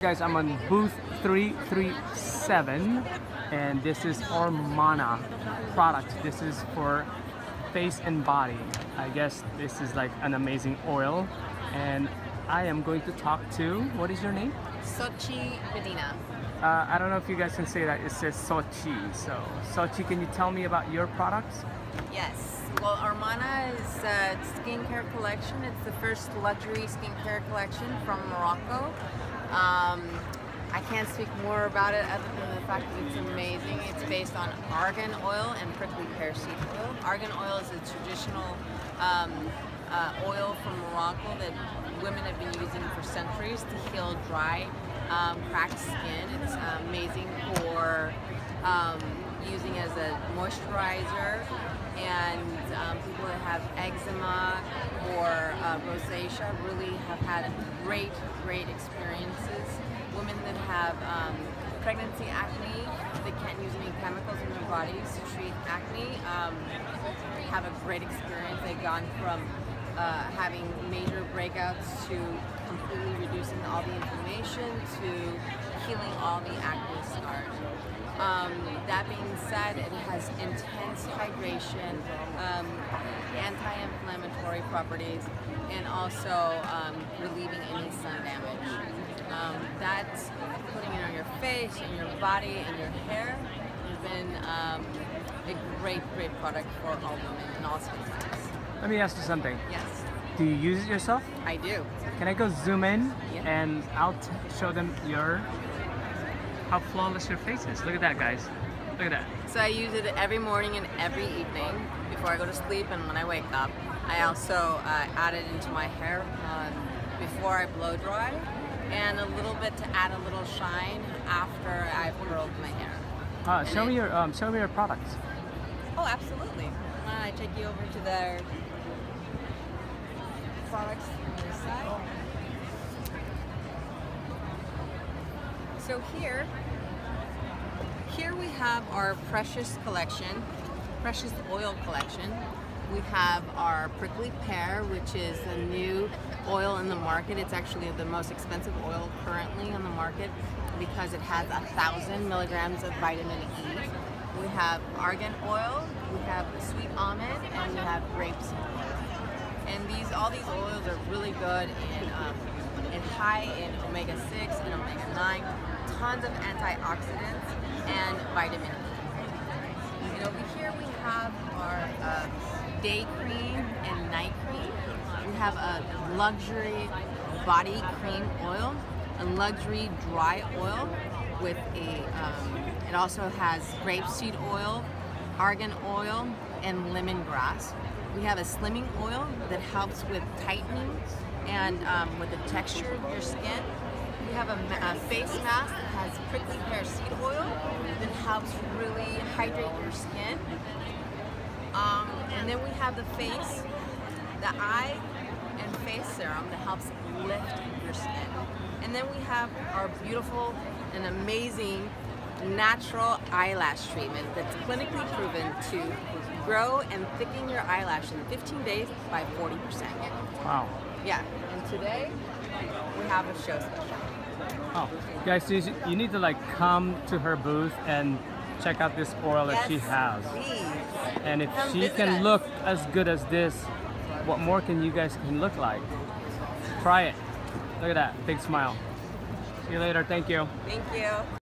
Guys, I'm on booth 337 and this is Ormana product. This is for face and body. I guess this is like an amazing oil, and I am going to talk to, what is your name? Sochi Medina. I don't know if you guys can say that. It says Sochi. So Sochi, can you tell me about your products? Yes. Well, Ormana is a skincare collection. It's the first luxury skincare collection from Morocco. I can't speak more about it other than the fact that it's amazing. It's based on argan oil and prickly pear seed oil. Argan oil is a traditional oil from Morocco that women have been using for centuries to heal dry, cracked skin. It's amazing for using as a moisturizer, and people that have eczema or rosacea really have had great experiences. Women that have pregnancy acne, that can't use any chemicals in their bodies to treat acne, have a great experience. They've gone from having major breakouts to completely reducing all the inflammation to healing all the acne scars. That being said, it has intense hydration, anti-inflammatory properties, and also relieving any sun damage. That's putting it on your face, and your body, and your hair has been a great product for all women in all skin types. Let me ask you something. Yes. Do you use it yourself? I do. Can I go zoom in? Yeah. And I'll show them how flawless your face is. Look at that, guys. Look at that. So I use it every morning and every evening before I go to sleep and when I wake up. I also add it into my hair before I blow dry, and a little bit to add a little shine after I've curled my hair. Show me your products. Oh, absolutely. Why don't I take you over to their products on this side? So here we have our precious collection, precious oil collection. We have our prickly pear, which is a new oil in the market. It's actually the most expensive oil currently on the market because it has 1,000 milligrams of vitamin E. We have argan oil, we have sweet almond, and we have grapeseed oil. And all these oils are really good and high in omega-6 and omega-9, tons of antioxidants and vitamin E. And over here we have our day cream and night cream. We have a luxury body cream oil, a luxury dry oil with it also has grapeseed oil, argan oil, and lemongrass. We have a slimming oil that helps with tightening and with the texture of your skin. We have a face mask that has prickly pear seed oil that helps really hydrate your skin. And then we have the eye and face serum that helps lift your skin. And then we have our beautiful and amazing natural eyelash treatment that's clinically proven to grow and thicken your eyelash in 15 days by 40%. Wow. Yeah, and today we have a show special. Oh, guys, you need to like come to her booth and check out this oil that she has. Please. And if Come she visit can us. look as good as this, what more can you guys look like? Try it. Look at that, big smile. See you later, thank you. Thank you.